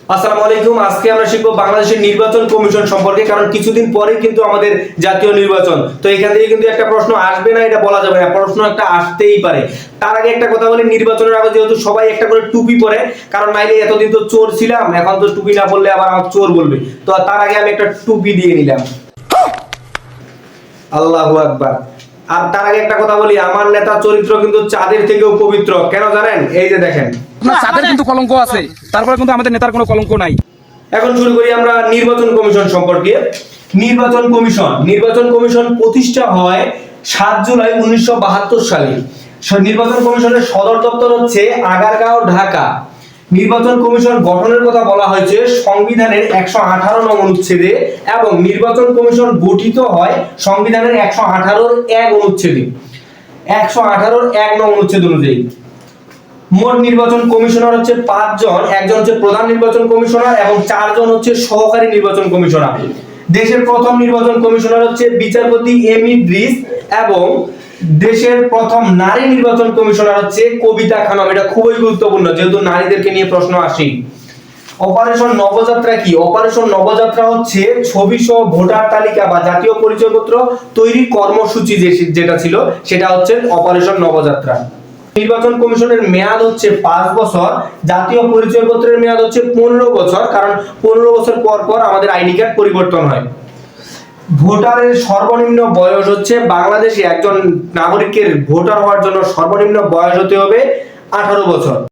আসসালামু আলাইকুম। আজকে আমরা শিখবো বাংলাদেশের নির্বাচন কমিশন সম্পর্কে, কারণ কিছুদিন পরে কিন্তু আমাদের জাতীয় নির্বাচন। তো এখান থেকে কিন্তু একটা প্রশ্ন আসবে না এটা বলা যাবে না, প্রশ্ন একটা আসতেই পারে। তার আগে একটা কথা বলি, নির্বাচনের আগে যেহেতু সবাই একটা করে টুপি পরে, কারণ নাইলে এতদিন তো চোর ছিলাম, এখন তো টুপি না পরলে আবার আমার চোর বলবে। তো তার আগে আমি একটা টুপি দিয়ে নিলাম। আল্লাহু আকবার। আর তার আগে একটা কথা বলি, আমার নেতা চরিত্র কিন্তু চাঁদের থেকেও পবিত্র। কেন জানেন? এই যে দেখেন, চাঁদের কিন্তু কলঙ্ক আছে, তারপরে কিন্তু আমাদের নেতার কোনো কলঙ্ক নাই। এখন শুরু করি আমরা নির্বাচন কমিশন সম্পর্কে। নির্বাচন কমিশন প্রতিষ্ঠা হয় 7 জুলাই 1972 সালে। নির্বাচন কমিশনের সদর দপ্তর হচ্ছে আগারগাঁও, ঢাকা। নির্বাচন কমিশন গঠনের কথা বলা হয়েছে সংবিধানের 118 নং অনুচ্ছেদে, এবং নির্বাচন কমিশন গঠিত হয় সংবিধানের 118 1 অনুচ্ছেদে, 118 1 নং অনুচ্ছেদ অনুযায়ী। মোট নির্বাচন কমিশনার হচ্ছে 5 জন, একজন হচ্ছে প্রধান নির্বাচন কমিশনার এবং 4 জন হচ্ছে সহকারী নির্বাচন কমিশনার। দেশের প্রথম নির্বাচন কমিশনার হচ্ছে বিচারপতি এম ইদ্রিস, এবং দেশের প্রথম নারী নির্বাচন কমিশনার হচ্ছে কবিতা খানম। এটা খুবই গুরুত্বপূর্ণ যেহেতু নারীদেরকে নিয়ে প্রশ্ন আসে। অপারেশন নবযাত্রা কি? অপারেশন নবযাত্রা হচ্ছে ছবিসহ ভোটার তালিকা বা জাতীয় পরিচয়পত্র তৈরি কর্মসূচি যেটা ছিল, সেটা হচ্ছে অপারেশন নবযাত্রা। নির্বাচন কমিশনের মেয়াদ হচ্ছে 5 বছর, জাতীয় পরিচয়পত্রের মেয়াদ হচ্ছে 15 বছর, কারণ 15 বছর পর পর আমাদের আইডি কার্ড পরিবর্তন হয়। ভোটারের সর্বনিম্ন বয়স হচ্ছে, বাংলাদেশে একজন নাগরিকের ভোটার হওয়ার জন্য সর্বনিম্ন বয়স হতে হবে 18 বছর।